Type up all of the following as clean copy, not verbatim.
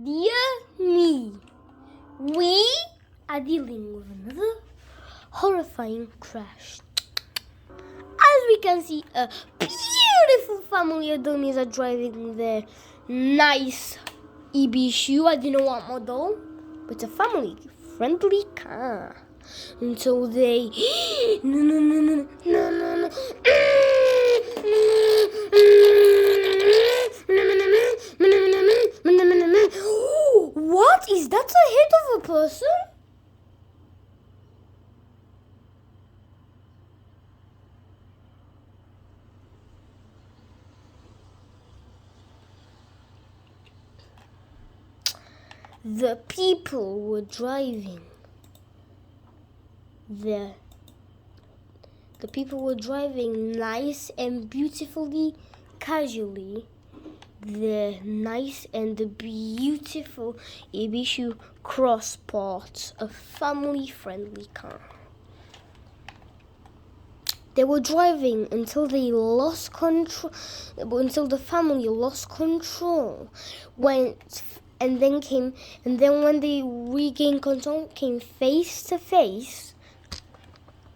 Dear me, we are dealing with another horrifying crash. As we can see, a beautiful family of dummies are driving their nice Ibishu. I don't know what model, but it's a family-friendly car. Until they... No. What? Is that the head of a person? The people were driving. The people were driving nice and beautifully, casually. The nice and beautiful Ibishu Crossport, a family-friendly car. They were driving until they lost control, until the family lost control. When they regained control, came face to face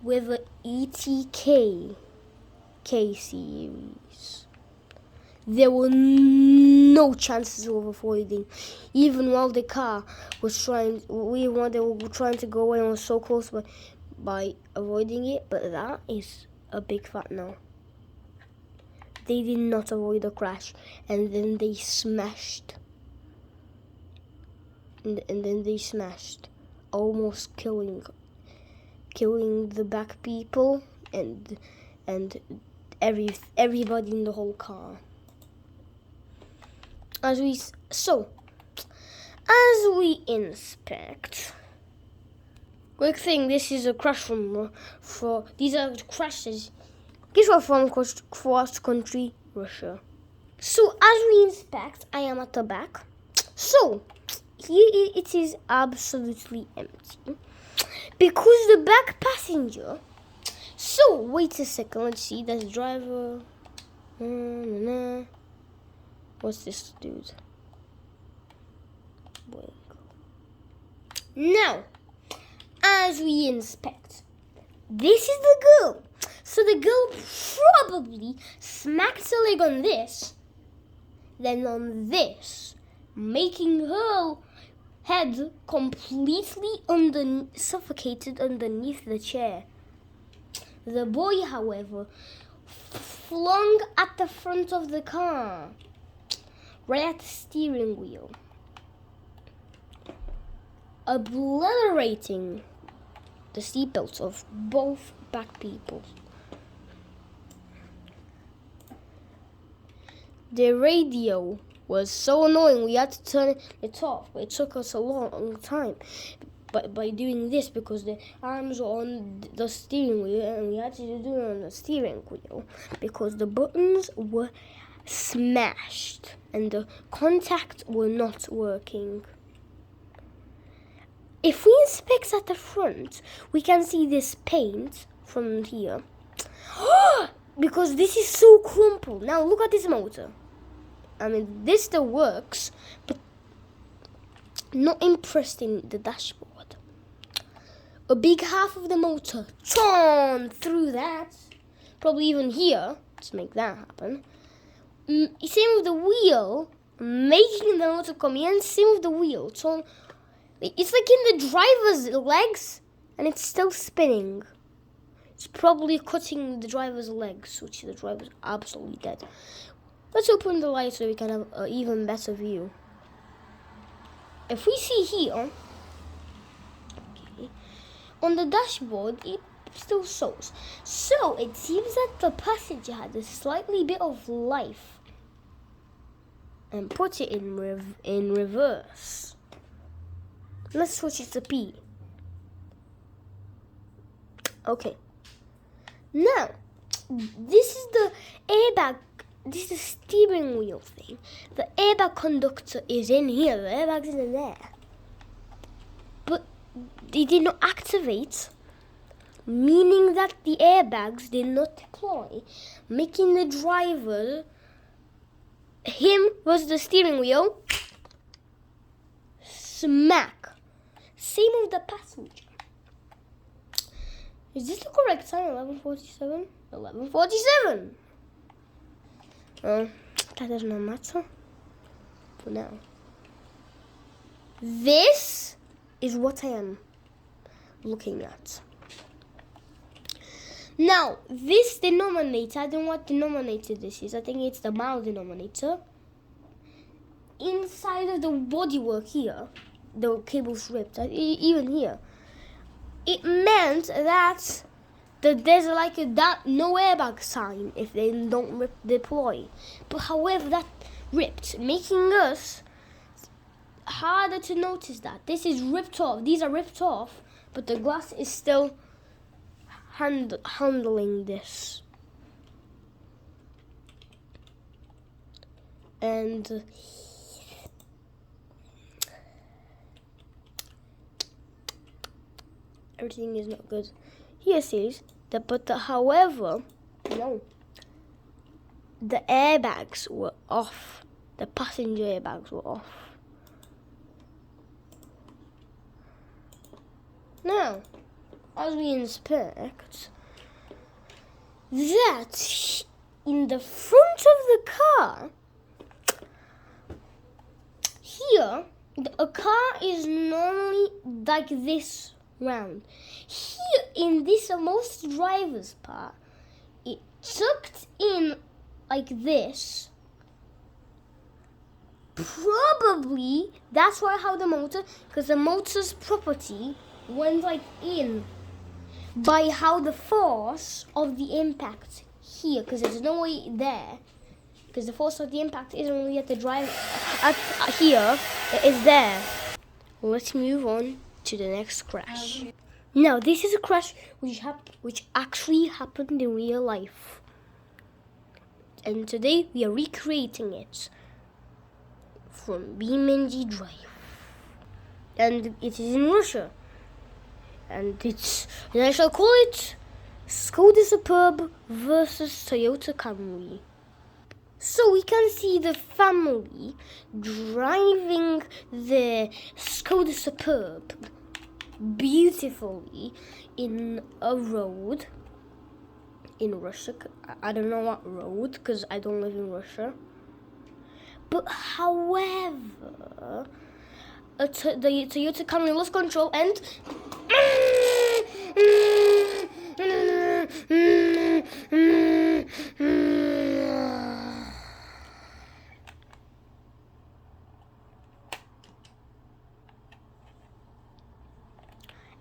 with the ETK K series. There were no chances of avoiding, even while the car was trying. They were trying to go away and was so close by avoiding it. But that is a big fat no. They did not avoid the crash, and then they smashed. And then they smashed, almost killing the back people and everybody in the whole car. As we inspect, quick thing, this is a crash these are crashes. These are from cross country Russia. So as we inspect, I am at the back. So here it is absolutely empty because the back passenger. So wait a second, let's see. That's driver. What's this dude? Wait. Now, as we inspect, this is the girl. So the girl probably smacked her leg on this, then on this, making her head completely suffocated underneath the chair. The boy, however, flung at the front of the car, right at the steering wheel, obliterating the seatbelts of both back people. The radio was so annoying, we had to turn it off. It took us a long time by doing this because the arms were on the steering wheel and we had to do it on the steering wheel because the buttons were smashed and the contacts were not working. If we inspect at the front, we can see this paint from here. Because this is so crumpled. Now look at this motor. I mean, this still works, but not impressed in the dashboard. A big half of the motor torn through that. Probably even here to make that happen. Same with the wheel, making the motor come in. Same with the wheel. Torn. It's like in the driver's legs, and it's still spinning. It's probably cutting the driver's legs, which the driver's absolutely dead. Let's open the light so we can have an even better view. If we see here, okay, on the dashboard, it still shows. So it seems that the passenger had a slightly bit of life and put it in reverse. Let's switch it to P. Okay. Now, this is the airbag. This is the steering wheel thing. The airbag conductor is in here. The airbag's in there. But they did not activate, meaning that the airbags did not deploy, making the driver, him was the steering wheel, smack. Same with the passenger. Is this the correct time? 11:47? 11:47! Well, that does not matter for now. This is what I am looking at. Now, this denominator, I don't know what denominator this is. I think it's the mile denominator. Inside of the bodywork here, the cable's ripped, even here. It meant that there's like a no airbag sign if they don't deploy. But however, that ripped, making us harder to notice that. This is ripped off. These are ripped off, but the glass is still handling this. And everything is not good. Here says that, however, no, the airbags were off. The passenger airbags were off. Now, as we inspect, that in the front of the car, here, a car is normally like this round. Here in this most driver's part, it tucked in like this. Probably that's why how the motor, because the motor's property went like in by how the force of the impact here, because there's no way there, because the force of the impact isn't really at the drive here, it is there. Let's move on to the next crash. Now this is a crash which actually happened in real life, and today we are recreating it from BeamNG Drive, and it is in Russia, and I shall call it Skoda Superb versus Toyota Camry. So we can see the family driving the Skoda Superb beautifully in a road in Russia. I don't know what road, because I don't live in Russia. But however, the Toyota Camry lost control and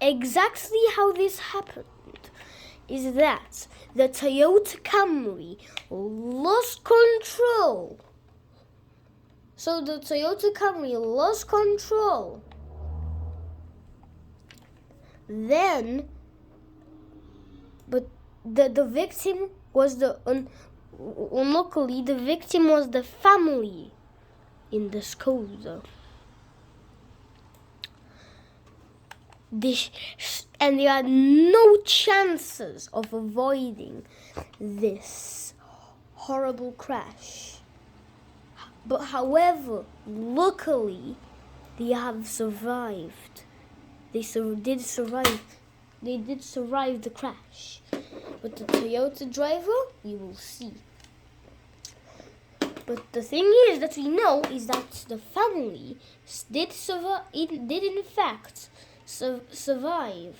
exactly how this happened is that the Toyota Camry lost control. So the Toyota Camry lost control. Then, but the victim was unluckily the victim was the family in the Skoda. And there are no chances of avoiding this horrible crash. But however, luckily, they have survived. They did survive the crash. But the Toyota driver, you will see. But the thing is that we know is that the family did in fact survive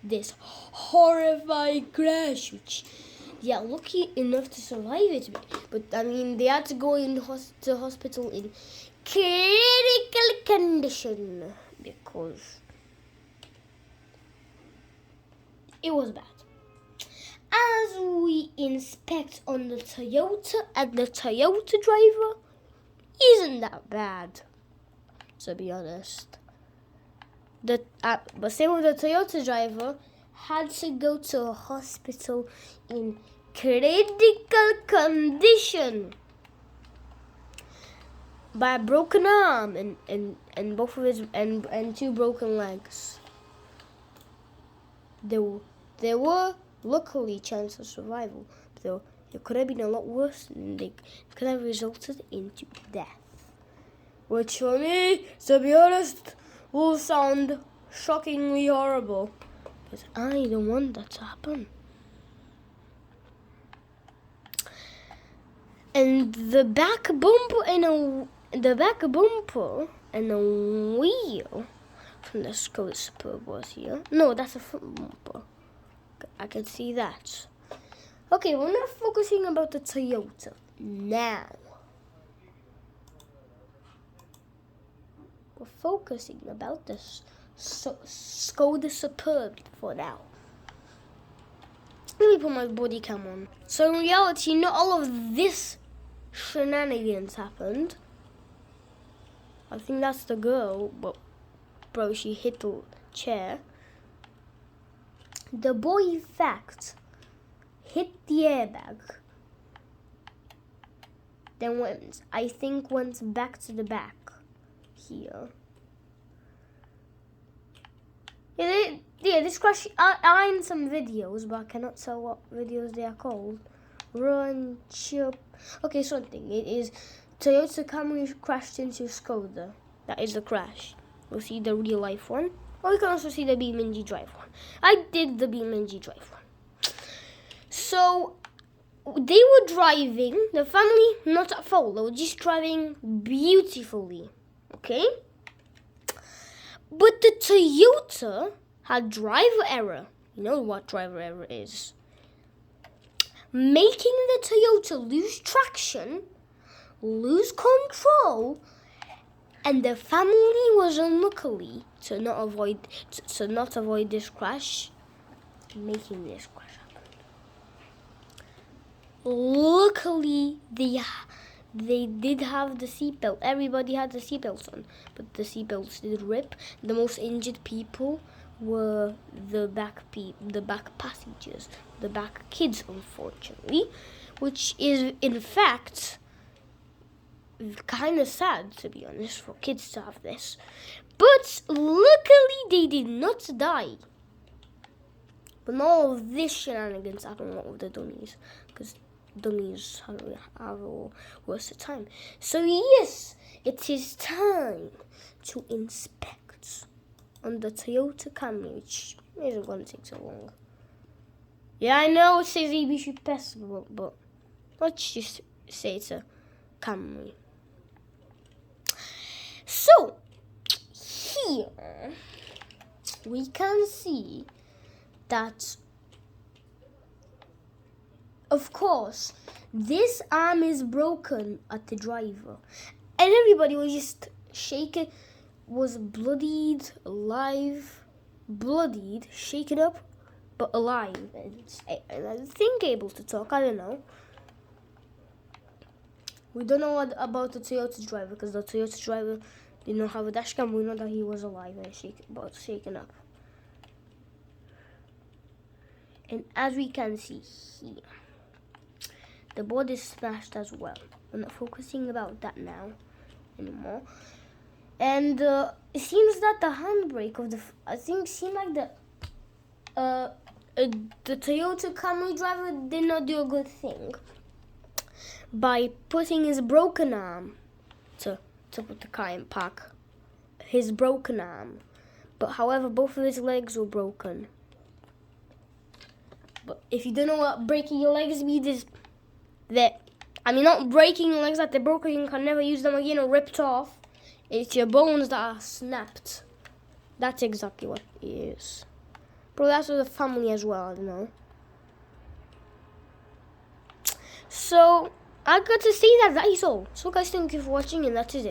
this horrifying crash, which they are lucky enough to survive it. But I mean, they had to go to hospital in critical condition because it was bad. As we inspect on the Toyota, and the Toyota driver isn't that bad, to be honest. But same with the Toyota driver, had to go to a hospital in critical condition by a broken arm and both of his and 2 broken legs. There were luckily chances of survival, but it could have been a lot worse, and they could have resulted into death. Which for me, to be honest, will sound shockingly horrible. But I don't want that to happen. And the back bumper and a wheel from the Skoda Superb was here. No, that's a front bumper. I can see that. Okay, we're not focusing about the Toyota now. We're focusing about the Skoda Superb for now. Let me put my body cam on. So in reality, not all of this shenanigans happened. I think that's the girl, but bro, she hit the chair. The boy, in fact, hit the airbag. Then went back to the back here. Yeah, this crash, I in some videos, but I cannot tell what videos they are called. Run, chip. Okay, something. It is Toyota Camry crashed into Skoda. That is the crash. We'll see the real life one. Or you can also see the BeamNG Drive one. I did the BeamNG Drive one. So, they were driving, the family not at fault. They were just driving beautifully. Okay? But the Toyota had driver error. You know what driver error is. Making the Toyota lose traction, lose control, and the family was unlucky to not avoid this crash, making this crash happen. Luckily, they did have the seatbelt. Everybody had the seatbelts on, but the seatbelts did rip. The most injured people were the back passengers, the back kids, unfortunately, which is in fact kind of sad, to be honest, for kids to have this. But luckily they did not die. But not all of this shenanigans happened with the dummies, because dummies have a worse time. So yes, it is time to inspect on the Toyota Camry, which isn't going to take so long. Yeah, I know it says EBC Festival, but let's just say it's a Camry. So, here we can see that, of course, this arm is broken at the driver. And everybody was just shaken, was bloodied, alive, shaken up, but alive. And I think able to talk, I don't know. We don't know what about the Toyota driver, because the Toyota driver did not have a dash cam. We know that he was alive and shaken up. And as we can see here, the board is smashed as well. We're not focusing about that now anymore. And it seems that the handbrake of the Toyota Camry driver did not do a good thing by putting his broken arm to put the car in park. His broken arm. But however, both of his legs were broken. But if you don't know what breaking your legs means, is that, I mean, not breaking your legs that they're broken, you can never use them again or ripped off. It's your bones that are snapped. That's exactly what it is. Bro, that's with the family as well, I don't know. So, I got to say that is all. So guys, thank you for watching, and that is it.